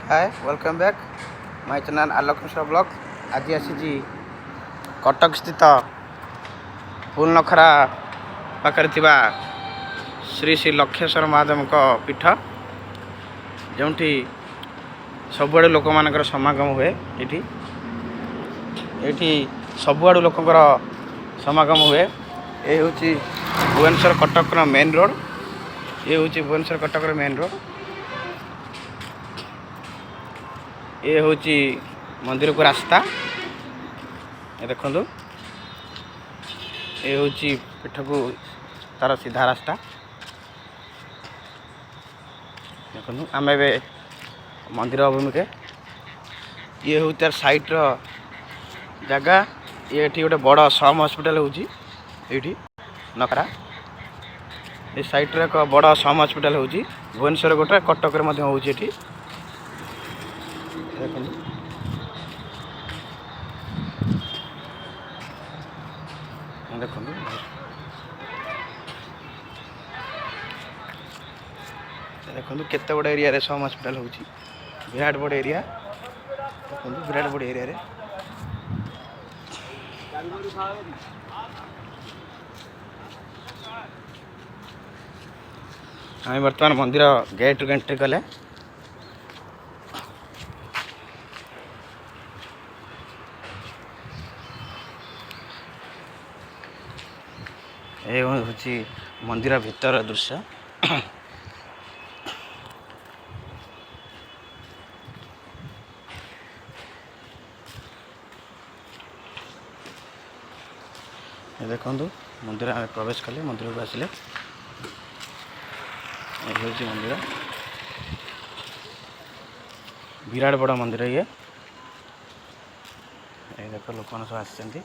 Hi welcome back my channel Lakheshwar blog. आज आसी कटक स्थित फुलनखरा पाखे श्री श्री लखेश्वर महादेव पीठ जो सबुआड़ लोक मान समागम हुए ये सबुआड़ लोकर समागम हुए। ये हूँ भुवनेश्वर कटक मेन रोड। ये हूँ भुवनेश्वर कटक मेन रोड। ये हूँ मंदिर को रास्ता। ये देखो ये हूँ पीठ को तार सीधा रास्ता। देखो आम ए मंदिर अभिमुखे। ये हूँ तार साइड जगह। ये गोटे बड़ सम हॉस्पिटल होची ये नखरा। ये साइड एक बड़ सम हॉस्पिटल होची भुवनेश्वर गोटे कटक होची। देखो देखो देखो केते बड़ एरिया रे सम हॉस्पिटल होची। विराट बड़ एरिया। देखो विराट बड़ एरिया रे। आम बर्तमान मंदिर गेट एंट्री कले। ये हूँ मंदिर भीतर दृश्य। देखो मंदिर आम प्रवेश कले। मंदिर को आसिले ये मंदिर विराट बड़ा मंदिर। ये देख लोक सब आसछन्ति।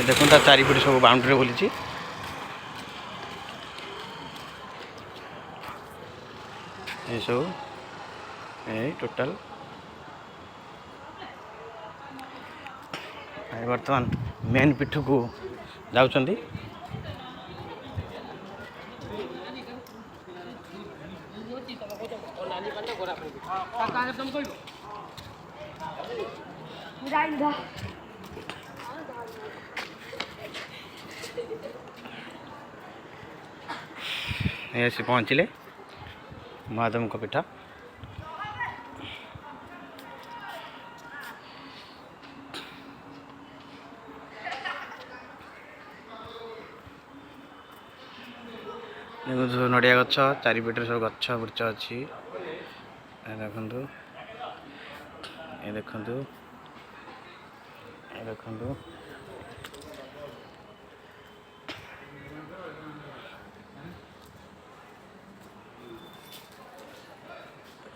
देखो तार चारिपटे सब बाउंड्री बोली। ये सब टोटाल बर्तमान मेन पीठ को जाउछन्ति। ऐसे पहुँचले महादेव को पीठ। देखो नड़िया गछ चारिपटे सब गछ बुर्च अच्छी। देखु ये देखु ये देखु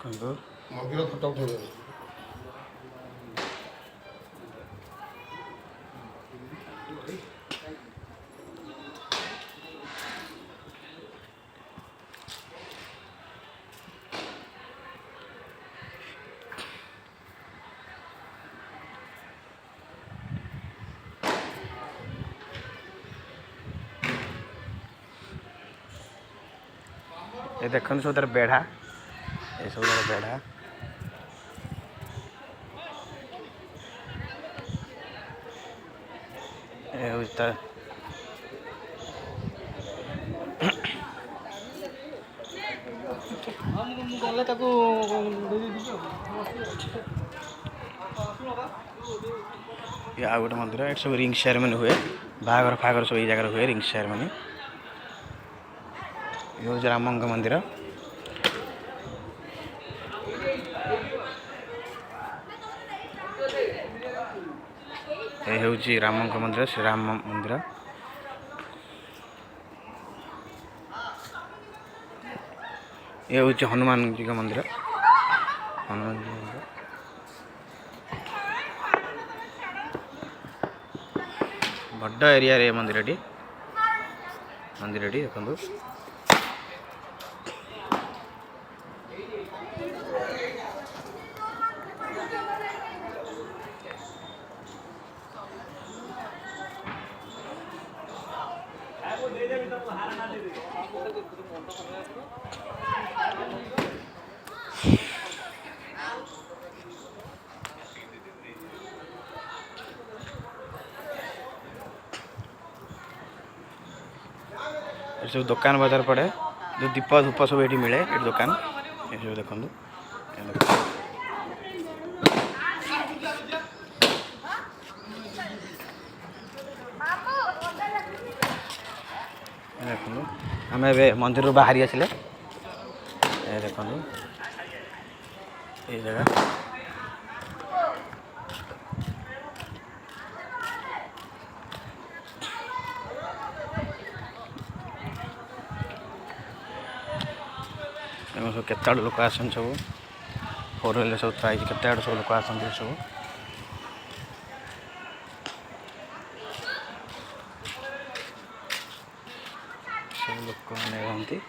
मंदिर फोटो उठे। ये देखो सब तार बेढ़ा। ये सब बेढ़ा। ये हूँ तार ये आ गोटे मंदिर। ये सब रिंग सेरेमनी हुए। बाहागर फागर सब ये जगह हुए रिंग सेरेमनी। ये हूँ राम मंदिर। ये हूँ राम मंदिर श्री राम मंदिर। ये हूँ हनुमान जी का मंदिर। हनुमान जी मंदिर बड़ एरिया रे मंदिर देखो। सब दुकान बाजार पड़े जो दीप धूप सब ये मिले ये दुकान ये सब देखो देखो आम ए मंदिर बाहरी आसिले देखो ये जगह सब केते आड़ लोक आसन सब फोर व्हीलर सब थ्रा केते आड़ सब लोक आसन सब सब लोक मैंने